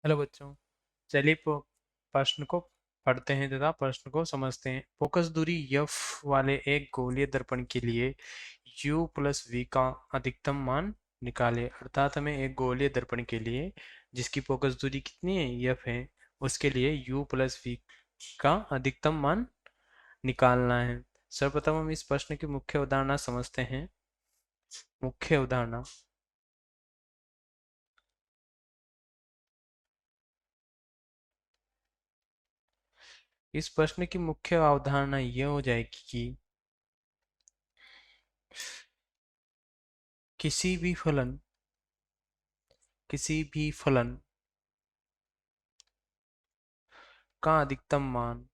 Hello बच्चों। चलिए प्रश्न को पढ़ते हैं तथा प्रश्न को समझते हैं। फोकस दूरी एफ वाले एक गोलीय दर्पण के लिए u प्लस वी का अधिकतम मान निकाले। अर्थात हमें एक गोलीय दर्पण के लिए जिसकी फोकस दूरी कितनी है, एफ है, उसके लिए u प्लस वी का अधिकतम मान निकालना है। सर्वप्रथम हम इस प्रश्न की मुख्य अवधारणा समझते हैं। मुख्य अवधारणा, इस प्रश्न की मुख्य अवधारणा यह हो जाएगी कि किसी भी फलन किसी भी फलन का अधिकतम मान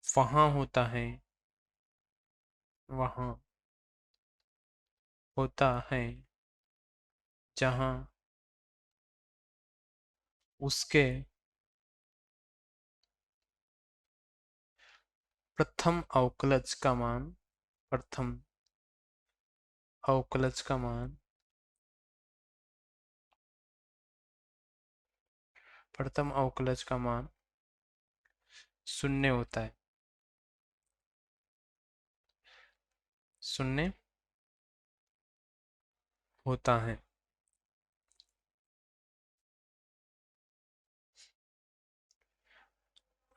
वहाँ होता है वहाँ होता है जहाँ उसके प्रथम अवकलज का मान प्रथम अवकलज का मान शून्य होता है। शून्य होता है।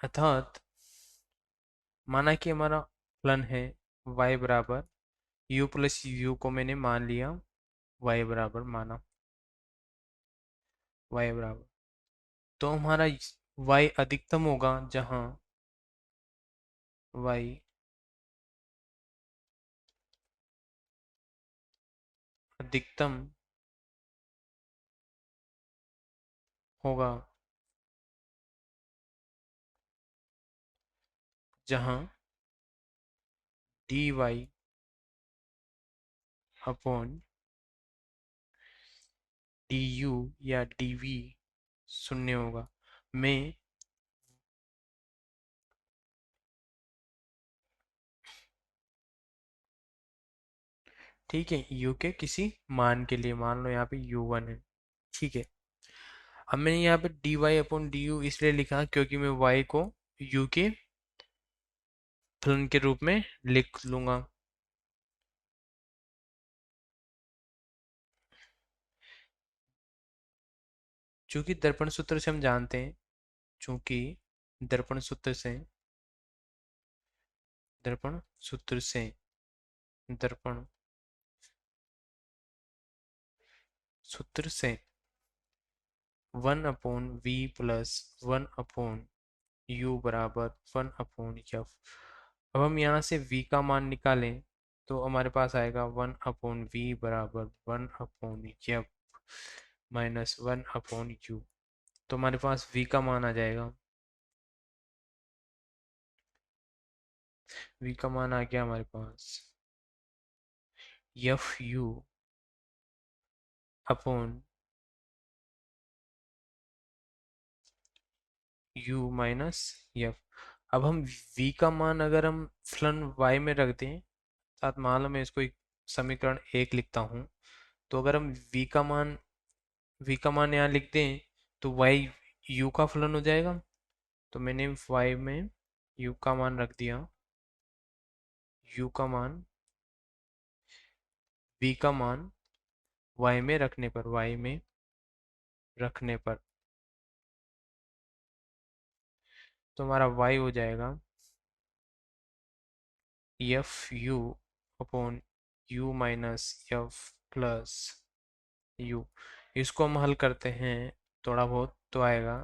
अर्थात माना कि हमारा फलन है y बराबर u प्लस यू को मैंने मान लिया, y बराबर माना y बराबर, तो हमारा y अधिकतम होगा जहाँ y अधिकतम होगा जहाँ dy अपॉन du या dv शून्य होगा। मैं ठीक है, u के किसी मान के लिए, मान लो यहाँ पे u1 है, ठीक है। अब मैंने यहाँ पे dy अपॉन du इसलिए लिखा क्योंकि मैं y को u के फलन के रूप में लिख लूंगा। चूंकि दर्पण सूत्र से हम जानते हैं चूंकि दर्पण सूत्र से दर्पण सूत्र से दर्पण सूत्र से 1/v प्लस 1/u बराबर 1/f। अब हम यहाँ से v का मान निकालें तो हमारे पास आएगा 1/v बराबर 1/f माइनस 1/u। तो हमारे पास v का मान आ जाएगा, v का मान आ गया हमारे पास fu upon u minus f। अब हम v का मान अगर हम फलन y में रख दें, साथ मान लो मैं इसको एक समीकरण एक लिखता हूँ, तो अगर हम v का मान यहाँ लिख दें तो y u का फलन हो जाएगा। तो मैंने y में u का मान रख दिया, u का मान v का मान y में रखने पर तो हमारा y हो जाएगा F you upon you minus F plus you. इसको हम हल करते हैं थोड़ा बहुत तो आएगा,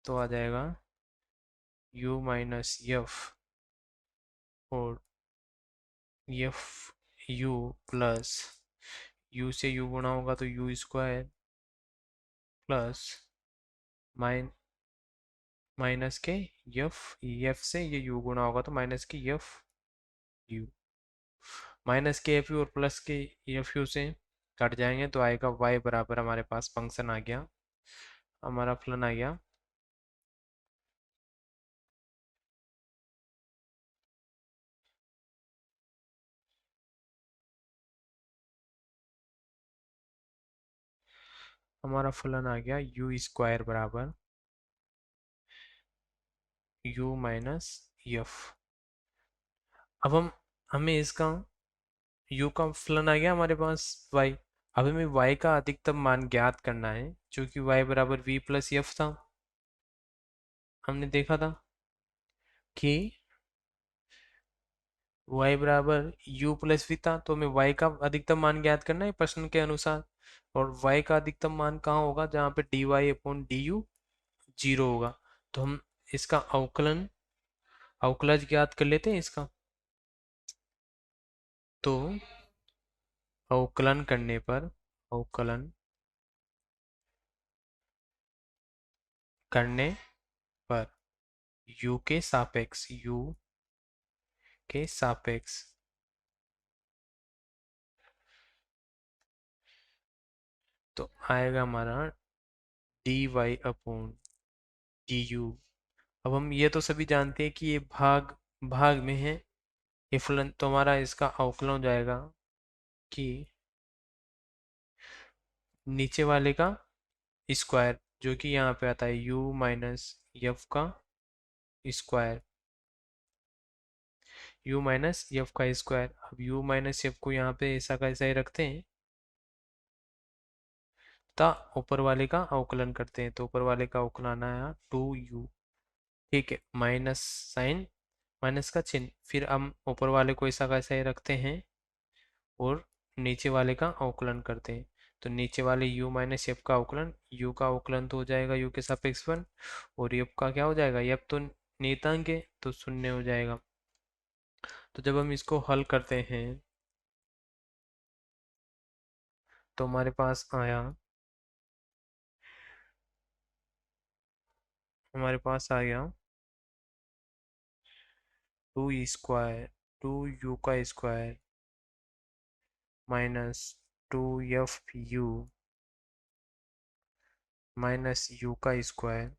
तो आ जाएगा यू माइनस एफ और एफ यू प्लस यू से यू गुणा होगा तो you square plus mine minus के एफ से ये यू गुणा होगा तो माइनस के एफ यू, माइनस के एफ यू और प्लस के एफ यू से कट जाएंगे तो आएगा y बराबर, हमारे पास फंक्शन आ गया, हमारा फलन आ गया हमारा फलन आ गया यू स्क्वायर बराबर यू माइनस यफ। अब हमें इसका u का फलन आ गया हमारे पास y। अब हमें y का अधिकतम मान ज्ञात करना है, जो कि y बराबर v प्लस एफ था। हमने देखा था कि y बराबर u प्लस v था, तो हमें y का अधिकतम मान ज्ञात करना है प्रश्न के अनुसार। और y का अधिकतम मान कहाँ होगा, जहाँ पे dy अपॉन du 0 होगा। तो हम इसका अवकलज ज्ञात कर लेते हैं इसका। तो अवकलन करने पर u के सापेक्ष तो आएगा हमारा d y upon d u. अब हम ये तो सभी जानते हैं कि ये भाग भाग में है, ये फलन, तो हमारा इसका अवकलन हो जाएगा कि नीचे वाले का स्क्वायर, जो कि यहाँ पे आता है u माइनस एफ का स्क्वायर, u माइनस एफ का स्क्वायर। अब u माइनस एफ को यहाँ पे ऐसा का ऐसा ही रखते हैं, ता ऊपर वाले का अवकलन करते हैं। तो ऊपर वाले का अवकलन आया 2u, ठीक है, माइनस साइन, माइनस का चिन्ह, फिर हम ऊपर वाले को ऐसा का ऐसा ही रखते हैं और नीचे वाले का अवकलन करते हैं। तो नीचे वाले u माइनस एफ का अवकलन, u का अवकलन तो हो जाएगा u के सापेक्ष 1, और एफ का क्या हो जाएगा, एफ तो नियतांक है तो शून्य हो जाएगा। तो जब हम इसको हल करते हैं तो हमारे पास आया, हमारे पास आ गया 2 स्क्वायर 2u का square minus 2f u minus u का स्क्वायर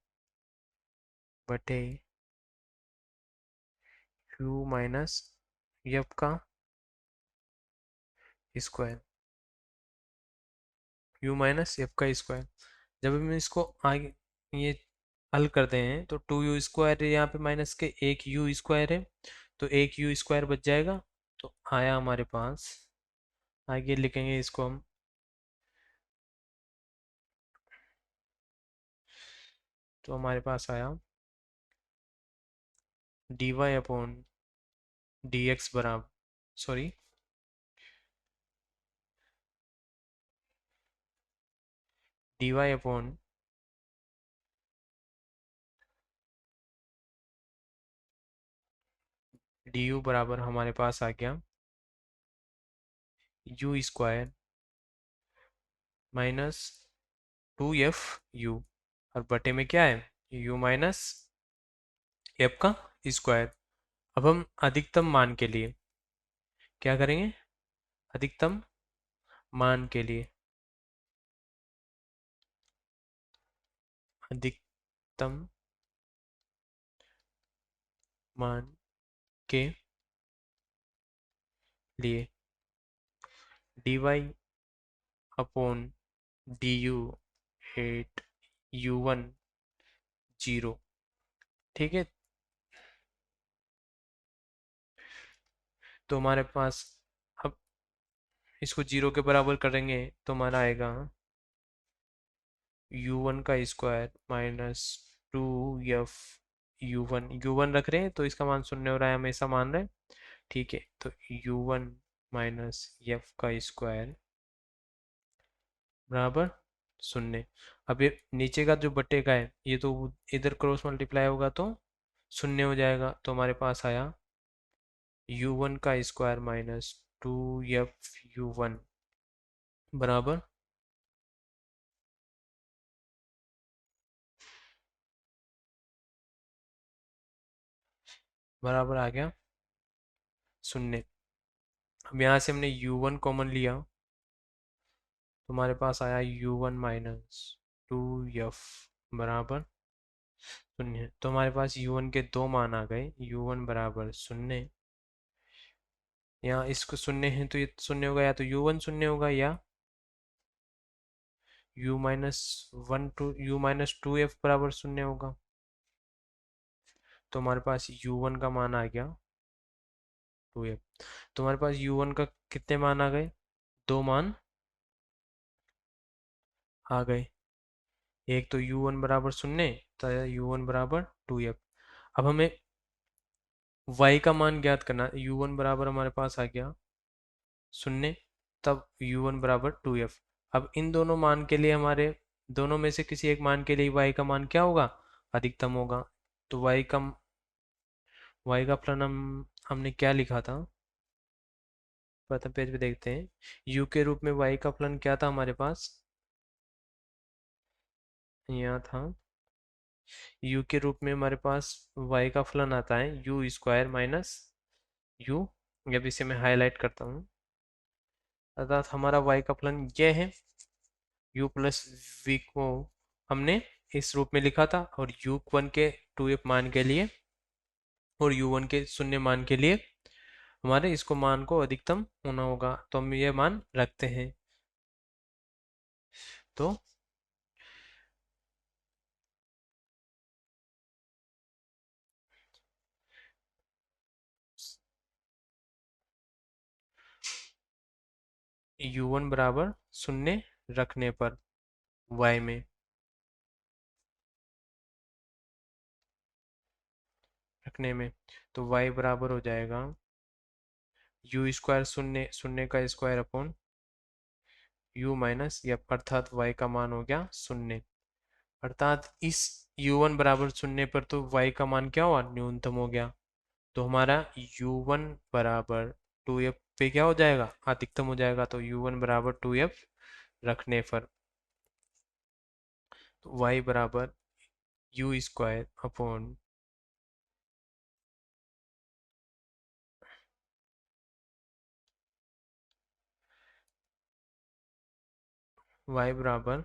बटे u माइनस एफ का स्क्वायर, u माइनस एफ का स्क्वायर। जब हम इसको आगे ये हल करते हैं तो 2u स्क्वायर यहाँ पे माइनस के एक u स्क्वायर है, तो एक u स्क्वायर बच जाएगा। तो आया हमारे पास, आगे लिखेंगे इसको हम, तो हमारे पास आया d y upon d x बराबर, sorry, d y upon d u बराबर हमारे पास आ गया you square minus 2f u, और बटे में क्या है, u माइनस एफ का स्क्वायर। अब हम अधिकतम मान के लिए क्या करेंगे, अधिकतम मान के लिए, अधिकतम मान के लिए d y upon d u at u1 0, ठीक है। तो हमारे पास अब इसको 0 के बराबर करेंगे तो हमारा आएगा u1 का स्क्वायर माइनस 2f u1 रख रहे हैं तो इसका मान शून्य हो रहा है, हम ऐसा मान रहे हैं, ठीक है। तो u1 माइनस एफ का स्क्वायर बराबर शून्य। अब ये नीचे का जो बटे का है ये तो इधर क्रॉस मल्टीप्लाई होगा तो शून्य हो जाएगा। तो हमारे पास आया u1 का स्क्वायर माइनस 2f u1 बराबर बराबर आ गया शून्य। अब यहाँ से हमने u1 कॉमन लिया तो हमारे पास आया u1 माइनस 2f बराबर शून्य। तो हमारे पास u1 के दो मान आ गए, u1 बराबर शून्य, यहाँ इसको शून्य है तो ये शून्य होगा, या तो u1 शून्य होगा या u-2f बराबर 0 होगा। तो हमारे पास u1 का मान आ गया 2f। तो हमारे पास u1 का कितने मान आ गए? 2 मान आ गए। एक तो u1 बराबर 0 तो u1 बराबर 2f। अब हमें y का मान ज्ञात करना है। u1 बराबर हमारे पास आ गया 0, तब u1 बराबर 2f। अब इन दोनों मान के लिए हमारे दोनों में से किसी एक मान के लिए y का मान क्या होगा? अधिकतम होगा। तो y का फलन हमने क्या लिखा था? प्रथम पेज पे देखते हैं। u के रूप में y का फलन क्या था हमारे पास? यहाँ था। u के रूप में हमारे पास y का फलन आता है u स्क्वायर माइनस u। जब इसे मैं हाईलाइट करता हूँ, अर्थात हमारा y का फलन ये है। u प्लस v को हमने इस रूप में लिखा था, और u1 के 2f मान के लिए और u1 के 0 मान के लिए हमारे इसको मान को अधिकतम होना होगा। तो हम ये मान रखते हैं। तो u1 बराबर 0 रखने पर y में रखने में तो y बराबर हो जाएगा u स्क्वायर 0 का square upon u minus F, अर्थात y का मान हो गया 0। अर्थात इस u1 बराबर 0 पर तो y का मान क्या हुआ? न्यूनतम हो गया। तो हमारा u1 बराबर 2f पे क्या हो जाएगा? अधिकतम हो जाएगा। तो u1 बराबर 2f रखने पर तो y बराबर u स्क्वायर अपॉन y बराबर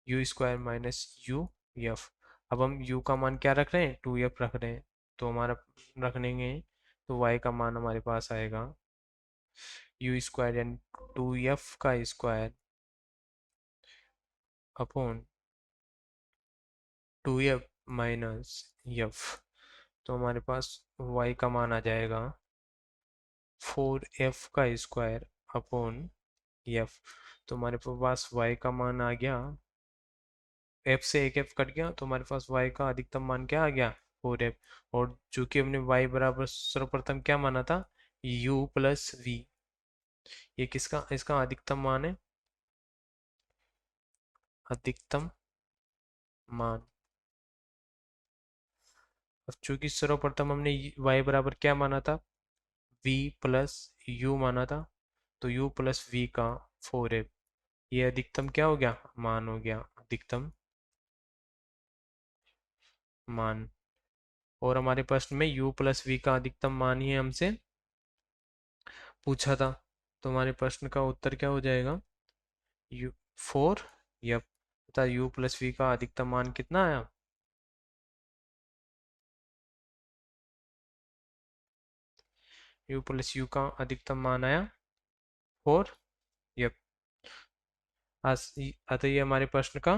u square minus u F. अब हम u का मान क्या रख रहे हैं? 2f रख रहे हैं। तो हमारा रख लेंगे, तो y का मान हमारे पास आएगा u स्क्वायर यानी 2f का square upon 2f minus F. तो हमारे पास y का मान आ जाएगा 4f का स्क्वायर अपॉन एफ। तो हमारे पास y का मान आ गया, f से एक f कट गया, तो हमारे पास y का अधिकतम मान क्या आ गया? 4f। और चूंकि हमने y बराबर सर्वप्रथम क्या माना था? u plus v। ये किसका इसका अधिकतम मान है? अधिकतम मान। अब चूंकि सर्वप्रथम हमने y बराबर क्या माना था? v प्लस u माना था। तो u प्लस v का 4f, ये अधिकतम क्या हो गया? मान हो गया, अधिकतम मान। और हमारे प्रश्न में u प्लस v का अधिकतम मान ही हमसे पूछा था। तो हमारे प्रश्न का उत्तर क्या हो जाएगा? u 4 या तथा u प्लस v का अधिकतम मान कितना आया? u प्लस u का अधिकतम मान आया 4। यप। अतः ये हमारे प्रश्न का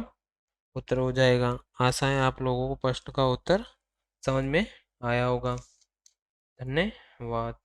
उत्तर हो जाएगा। आशा है आप लोगों को प्रश्न का उत्तर समझ में आया होगा। धन्यवाद।